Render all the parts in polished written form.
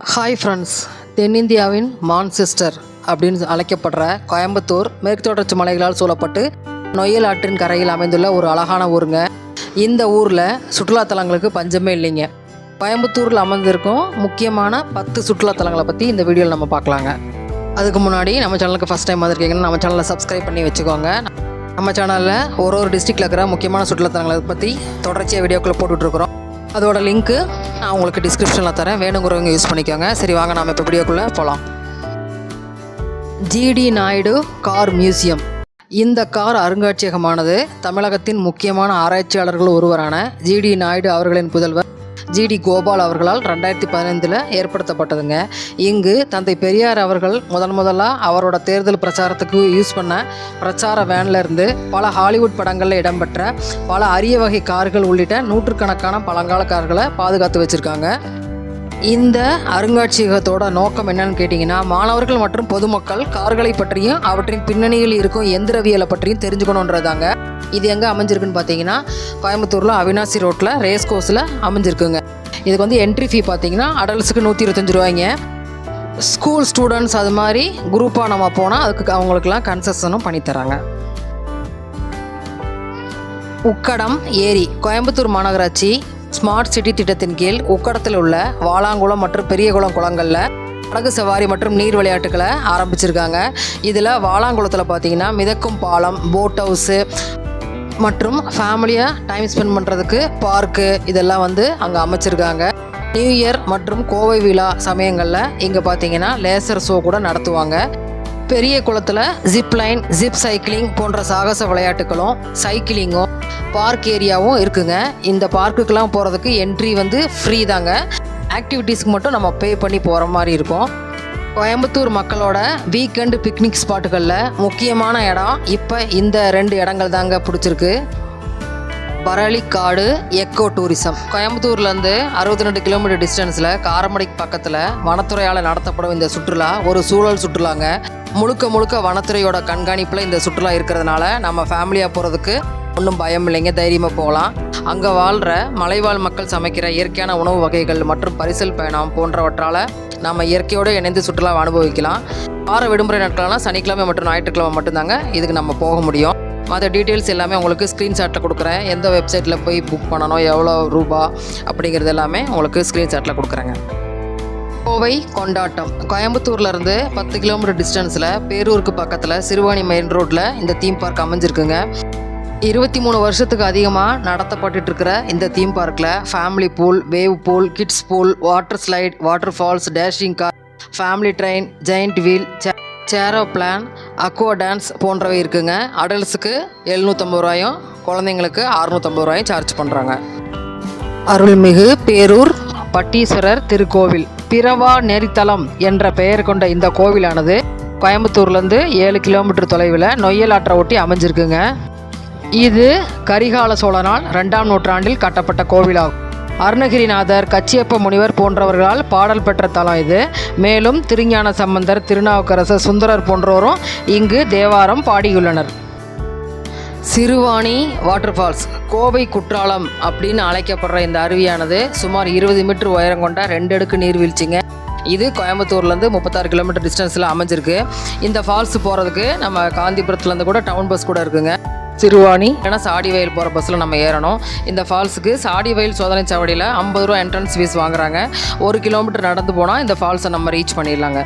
Hi friends, தென்னிந்தியாவின் Manchester அப்படின்னு அழைக்கப்படுற கோயம்புத்தூர் மேற்கு தொடர்ச்சி மலைகளால் சூழப்பட்டு நொய்யல் ஆற்றின் கரையில் அமைந்துள்ள ஒரு அழகான ஊருங்க. இந்த ஊரில் சுற்றுலாத்தலங்களுக்கு பஞ்சமே இல்லைங்க. கோயம்புத்தூரில் அமர்ந்திருக்கும் முக்கியமான 10 சுற்றுலாத்தலங்களை பற்றி இந்த வீடியோவில் நம்ம பார்க்கலாங்க. அதுக்கு முன்னாடி நம்ம சேனலுக்கு ஃபஸ்ட் டைம் வந்திருக்கீங்கன்னா நம்ம சேனலை சப்ஸ்கிரைப் பண்ணி வச்சுக்கோங்க. நம்ம சேனலில் ஒரு டிஸ்ட்ரிக்டில் இருக்கிற முக்கியமான சுற்றுலாத்தலங்களை பற்றி தொடர்ச்சியாக வீடியோக்குள்ளே போட்டுட்ருக்குறோம். அதோட லிங்க்கு நான் உங்களுக்கு டிஸ்கிரிப்ஷனில் தரேன், வேணுங்கிறவங்க யூஸ் பண்ணிக்கோங்க. சரி, வாங்க நாம் இப்போ வீடியோக்குள்ளே போகலாம். G D Naidu car museum. இந்த கார் அருங்காட்சியகமானது தமிழகத்தின் முக்கியமான ஆராய்ச்சியாளர்கள் ஒருவரான ஜிடி நாயுடு அவர்களின் புதல்வர் ஜிடி கோபால் அவர்களால் 2015 ஏற்படுத்தப்பட்டதுங்க. இங்கு தந்தை பெரியார் அவர்கள் முதலாக அவரோட தேர்தல் பிரச்சாரத்துக்கு யூஸ் பண்ண பிரச்சார வேனில் இருந்து பல ஹாலிவுட் படங்களில் இடம்பெற்ற பல அரிய வகை கார்கள் உள்ளிட்ட நூற்றுக்கணக்கான பழங்கால கார்களை பாதுகாத்து வச்சுருக்காங்க. இந்த அருங்காட்சியகத்தோட நோக்கம் என்னன்னு கேட்டிங்கன்னா, மாணவர்கள் மற்றும் பொதுமக்கள் கார்களை பற்றியும் அவற்றின் பின்னணியில் இருக்கும் எந்திரவியலை பற்றியும் தெரிஞ்சுக்கணுன்றதாங்க. இது எங்கே அமைஞ்சிருக்குன்னு பார்த்தீங்கன்னா, கோயம்புத்தூரில் அவினாசி ரோட்டில் ரேஸ் கோர்ஸில் அமைஞ்சிருக்குங்க. இதுக்கு வந்து என்ட்ரி ஃபீ பார்த்தீங்கன்னா அடல்ட்ஸுக்கு 125 ரூபாய்ங்க. ஸ்கூல் ஸ்டூடெண்ட்ஸ் அது மாதிரி குரூப்பாக நம்ம போனால் அதுக்கு அவங்களுக்குலாம் கன்செஷனும் பண்ணித்தராங்க. உக்கடம் ஏரி. கோயம்புத்தூர் மாநகராட்சி ஸ்மார்ட் சிட்டி திட்டத்தின் கீழ் உக்கடத்தில் உள்ள வாலாங்குளம் மற்றும் பெரியகுளம் குளங்களில் படகு சவாரி மற்றும் நீர் விளையாட்டுகளை ஆரம்பிச்சிருக்காங்க. இதில் வாலாங்குளத்தில் பார்த்தீங்கன்னா மிதக்கும் பாலம், போட் ஹவுஸு மற்றும் ஃபேமிலியாக டைம் ஸ்பெண்ட் பண்ணுறதுக்கு பார்க்கு இதெல்லாம் வந்து அங்கே அமைச்சிருக்காங்க. நியூ இயர் மற்றும் கோவை விழா சமயங்களில் இங்கே பார்த்தீங்கன்னா லேசர் ஷோ கூட நடத்துவாங்க. பெரிய குளத்தில் ஜிப் லைன், ஜிப் சைக்கிளிங் போன்ற சாகச விளையாட்டுகளும் சைக்கிளிங்கும் பார்க் ஏரியாவும் இருக்குங்க. இந்த பார்க்குக்கெலாம் போகிறதுக்கு என்ட்ரி வந்து ஃப்ரீ தாங்க. ஆக்டிவிட்டீஸ்க்கு மட்டும் நம்ம பே பண்ணி போகிற மாதிரி இருக்கும். கோயம்புத்தூர் மக்களோட வீக்கெண்டு பிக்னிக் ஸ்பாட்டுகளில் முக்கியமான இடம் இப்போ இந்த 2 இடங்கள் தாங்க பிடிச்சிருக்கு. Paralikadu echo tourism. கோயம்புத்தூர்லேருந்து 62 கிலோமீட்டர் டிஸ்டன்ஸில் காரமடைக்கு பக்கத்தில் வனத்துறையால் நடத்தப்படும் இந்த சுற்றுலா ஒரு சூழல் சுற்றுலாங்க. முழுக்க வனத்துறையோட கண்காணிப்பில் இந்த சுற்றுலா இருக்கிறதுனால நம்ம ஃபேமிலியாக போகிறதுக்கு ஒன்றும் பயம் இல்லைங்க, தைரியமாக போகலாம். அங்கே வாழ்கிற மலைவாழ் மக்கள் சமைக்கிற இயற்கையான உணவு வகைகள் மற்றும் பரிசல் பயணம் போன்றவற்றால் நம்ம இயற்கையோடு இணைந்து சுற்றுலாவை அனுபவிக்கலாம். வார விடுமுறை நாட்கள்லாம் சனிக்கிழமை மற்றும் ஞாயிற்றுக்கிழமை மட்டும்தாங்க இதுக்கு நம்ம போக முடியும். மற்ற டீட்டெயில்ஸ் எல்லாமே உங்களுக்கு ஸ்க்ரீன்ஷாட்டில் கொடுக்குறேன். எந்த வெப்சைட்டில் போய் புக் பண்ணணும், எவ்வளோ ரூபா அப்படிங்கிறது எல்லாமே உங்களுக்கு ஸ்க்ரீன்ஷாட்டில் கொடுக்குறேங்க. கோவை கொண்டாட்டம். கோயம்புத்தூர்லேருந்து 10 கிலோமீட்டர் டிஸ்டன்ஸில் பேரூருக்கு பக்கத்தில் சிறுவாணி மெயின் ரோட்டில் இந்த தீம் பார்க் அமைஞ்சிருக்குங்க. 23 வருஷத்துக்கு அதிகமாக நடத்தப்பட்டு இருக்கிற இந்த தீம் பார்க்கில் family pool, wave pool, kids pool, water slide, waterfalls, dashing car, family train, giant wheel, chair o plane, aqua dance போன்றவை இருக்குங்க. அடல்ட்ஸுக்கு 750 ரூபாயும் குழந்தைங்களுக்கு 650 ரூபாயும் சார்ஜ் பண்ணுறாங்க. அருள்மிகு பேரூர் பட்டீஸ்வரர் திருக்கோவில். பிரவா நெறித்தலம் என்ற பெயர் கொண்ட இந்த கோவிலானது கோயம்புத்தூர்லேருந்து 7 கிலோமீட்டர் தொலைவில் நொய்யல் ஆற்றை ஒட்டி அமைஞ்சிருக்குங்க. இது கரிகால சோழனால் 2ஆம் நூற்றாண்டில் கட்டப்பட்ட கோவிலாகும். அருணகிரிநாதர், கச்சியப்ப முனிவர் போன்றவர்களால் பாடல் பெற்ற தலம் இது. மேலும் திருஞான சம்பந்தர், திருநாவுக்கரசர், சுந்தரர் போன்றோரும் இங்கு தேவாரம் பாடியுள்ளனர். Siruvani waterfalls. கோவை குற்றாலம் அப்படின்னு அழைக்கப்படுற இந்த அருவியானது சுமார் 20 மீட்டர் உயரம் கொண்ட 2 அடுக்கு நீர்வீழ்ச்சிங்க. இது கோயம்புத்தூர்லேருந்து 36 கிலோமீட்டர் டிஸ்டன்ஸில் அமைஞ்சிருக்கு. இந்த ஃபால்ஸ் போகிறதுக்கு நம்ம காந்திபுரத்துலேருந்து கூட டவுன் பஸ் கூட இருக்குங்க. சிறுவாணி ஏன்னா சாடிவயல் போகிற பஸ்ஸில் நம்ம ஏறணும். இந்த ஃபால்ஸுக்கு சாடிவயல் சோதனை சாவடியில் 50 ரூபா என்ட்ரன்ஸ் ஃபீஸ் வாங்குறாங்க. 1 கிலோமீட்டர் நடந்து போனால் இந்த ஃபால்ஸை நம்ம ரீச் பண்ணிடலாங்க.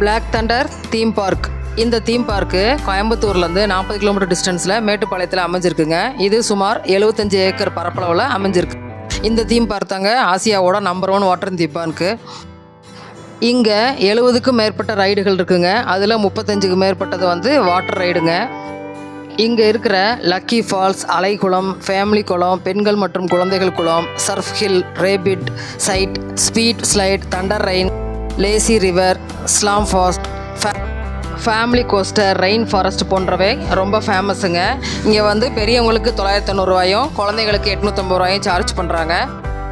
Black thunder theme park. இந்த தீம் பார்க்கு கோயம்புத்தூர்லேருந்து 40 கிலோமீட்டர் டிஸ்டன்ஸில் மேட்டுப்பாளையத்தில் அமைஞ்சிருக்குங்க. இது சுமார் 75 ஏக்கர் பரப்பளவில் அமைஞ்சிருக்கு. இந்த தீம் பார்க் தாங்க ஆசியாவோட நம்பர் 1 வாட்டர் தீம் பார்க்கு. இங்கே 70க்கும் மேற்பட்ட ரைடுகள் இருக்குங்க. அதில் 35க்கு மேற்பட்டது வந்து வாட்டர் ரைடுங்க. இங்கே இருக்கிற லக்கி ஃபால்ஸ், அலைக்குளம், ஃபேமிலி குளம், பெண்கள் மற்றும் குழந்தைகள் குளம், surf hill, rapid side, speed slide, thunder rain, lazy river, slam fast, family coaster, rain forest போன்றவை ரொம்ப ஃபேமஸுங்க. இங்கே வந்து பெரியவங்களுக்கு 990 ரூபாயும் குழந்தைங்களுக்கு 850 ரூபாயும் சார்ஜ் பண்ணுறாங்க.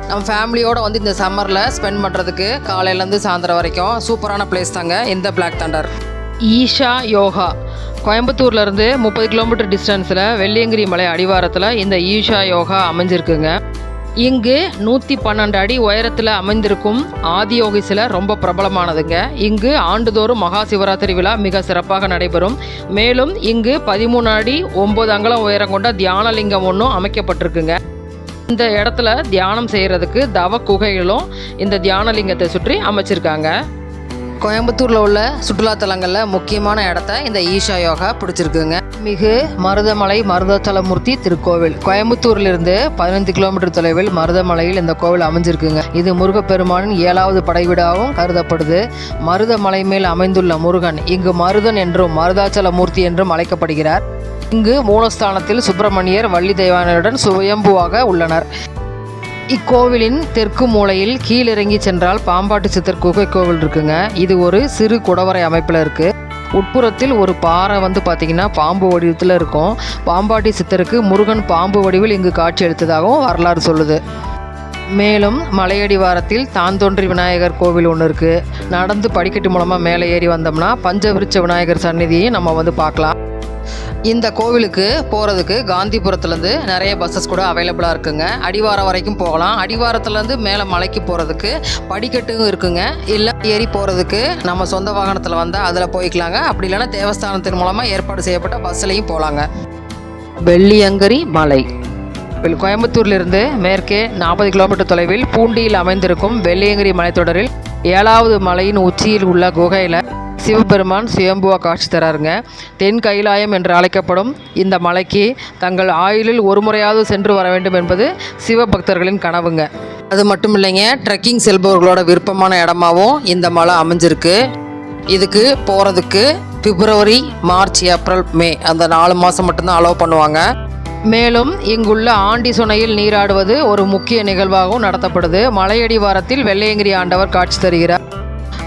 நம்ம ஃபேமிலியோடு வந்து இந்த சம்மரில் ஸ்பெண்ட் பண்ணுறதுக்கு காலையிலேருந்து சாயந்தரம் வரைக்கும் சூப்பரான பிளேஸ் தாங்க இந்த பிளாக் தண்டர். ஈஷா யோகா. கோயம்புத்தூர்லேருந்து 30 கிலோமீட்டர் டிஸ்டன்ஸில் வெள்ளியங்கிரி மலை அடிவாரத்தில் இந்த ஈஷா யோகா அமைஞ்சிருக்குங்க. இங்கு 112 அடி உயரத்தில் அமைந்திருக்கும் ஆதியோகி சிலை ரொம்ப பிரபலமானதுங்க. இங்கு ஆண்டுதோறும் மகா சிவராத்திரி விழா மிக சிறப்பாக நடைபெறும். மேலும் இங்கு 13 அடி 9 அங்குலம் உயரம் கொண்ட தியானலிங்கம் ஒன்றும் அமைக்கப்பட்டிருக்குங்க. இந்த இடத்துல தியானம் செய்கிறதுக்கு தவ குகைகளும் இந்த தியானலிங்கத்தை சுற்றி அமைச்சிருக்காங்க. கோயம்புத்தூரில் உள்ள சுற்றுலாத்தலங்களில் முக்கியமான இடத்த இந்த ஈஷா யோகா பிடிச்சிருக்குங்க. மிகு மருதமலை மருதாச்சலமூர்த்தி திருக்கோவில் கோயம்புத்தூரிலிருந்து 15 கிலோமீட்டர் தொலைவில் மருதமலையில் இந்த கோவில் அமைஞ்சிருக்குங்க. இது முருகப்பெருமானின் 7வது படைவீடாகவும் கருதப்படுது. மருதமலை மேல் அமைந்துள்ள முருகன் இங்கு மருதன் என்றும் மருதாச்சலமூர்த்தி என்றும் அழைக்கப்படுகிறார். இங்கு மூலஸ்தானத்தில் சுப்பிரமணியர் வள்ளி தெய்வானையுடன் சுயம்புவாக உள்ளனர். இக்கோவிலின் தெற்கு மூலையில் கீழிறங்கி சென்றால் பாம்பாட்டி சித்தர் குகை கோவில் இருக்குங்க. இது ஒரு சிறு குடவரை அமைப்பில் இருக்குது. உட்புறத்தில் ஒரு பாறை பார்த்திங்கன்னா பாம்பு வடிவத்தில் இருக்கும். பாம்பாட்டி சித்தருக்கு முருகன் பாம்பு வடிவில் இங்கு காட்சி அளித்ததாகவும் வரலாறு சொல்லுது. மேலும் மலையடிவாரத்தில் தான்தோன்றி விநாயகர் கோவில் ஒன்று இருக்குது. நடந்து படிக்கட்டு மூலமாக மேலே ஏறி வந்தோம்னா பஞ்சவிருட்ச விநாயகர் சந்நிதியை நம்ம பார்க்கலாம். இந்த கோவிலுக்கு போகிறதுக்கு காந்திபுரத்துலேருந்து நிறைய பஸ்ஸஸ் கூட அவைலபிளாக இருக்குங்க. அடிவாரம் வரைக்கும் போகலாம். அடிவாரத்துலேருந்து மேலே மலைக்கு போகிறதுக்கு படிக்கட்டும் இருக்குங்க. இல்லை ஏறி போகிறதுக்கு நம்ம சொந்த வாகனத்தில் வந்தால் அதில் போய்க்கலாங்க. அப்படி இல்லைன்னா தேவஸ்தானத்தின் மூலமாக ஏற்பாடு செய்யப்பட்ட பஸ்ஸிலையும் போகலாங்க. வெள்ளியங்கிரி மலை கோயம்புத்தூரிலிருந்து மேற்கே 40 கிலோமீட்டர் தொலைவில் பூண்டியில் அமைந்திருக்கும் வெள்ளியங்கிரி மலைத்தொடரில் 7வது மலையின் உச்சியில் உள்ள குகையில் சிவபெருமான் சுயம்புவா காட்சி தராருங்க. தென் கைலாயம் என்று அழைக்கப்படும் இந்த மலைக்கு தங்கள் ஆயுளில் ஒரு முறையாவது சென்று வர வேண்டும் என்பது சிவபக்தர்களின் கனவுங்க. அது மட்டும் இல்லைங்க, ட்ரெக்கிங் செல்பவர்களோட விருப்பமான இடமாவும் இந்த மலை அமைஞ்சிருக்கு. இதுக்கு போகிறதுக்கு பிப்ரவரி, மார்ச், ஏப்ரல், மே அந்த 4 மாதம் மட்டும்தான் அலோவ் பண்ணுவாங்க. மேலும் இங்குள்ள ஆண்டி சுனையில் நீராடுவது ஒரு முக்கிய நிகழ்வாகவும் நடத்தப்படுது. மலையடிவாரத்தில் வெள்ளையங்கிரி ஆண்டவர் காட்சி தருகிறார்.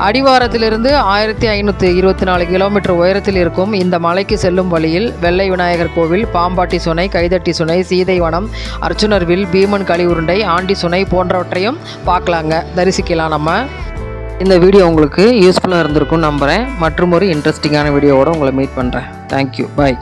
அடிவாரத்திலிருந்து 1524 கிலோமீட்டர் உயரத்தில் இருக்கும் இந்த மலைக்கு செல்லும் வழியில் வெள்ளை விநாயகர் கோவில், பாம்பாட்டி சுனை, கைதட்டி சுனை, சீதைவனம், அர்ச்சுனர்வில், பீமன் களி உருண்டை, ஆண்டி சுனை போன்றவற்றையும் பார்க்கலாங்க, தரிசிக்கலாம். நம்ம இந்த வீடியோ உங்களுக்கு யூஸ்ஃபுல்லாக இருந்திருக்கும்னு நம்புகிறேன். மற்றும் ஒரு இன்ட்ரெஸ்டிங்கான வீடியோவோடு உங்களை மீட் பண்ணுறேன். தேங்க்யூ, பாய்.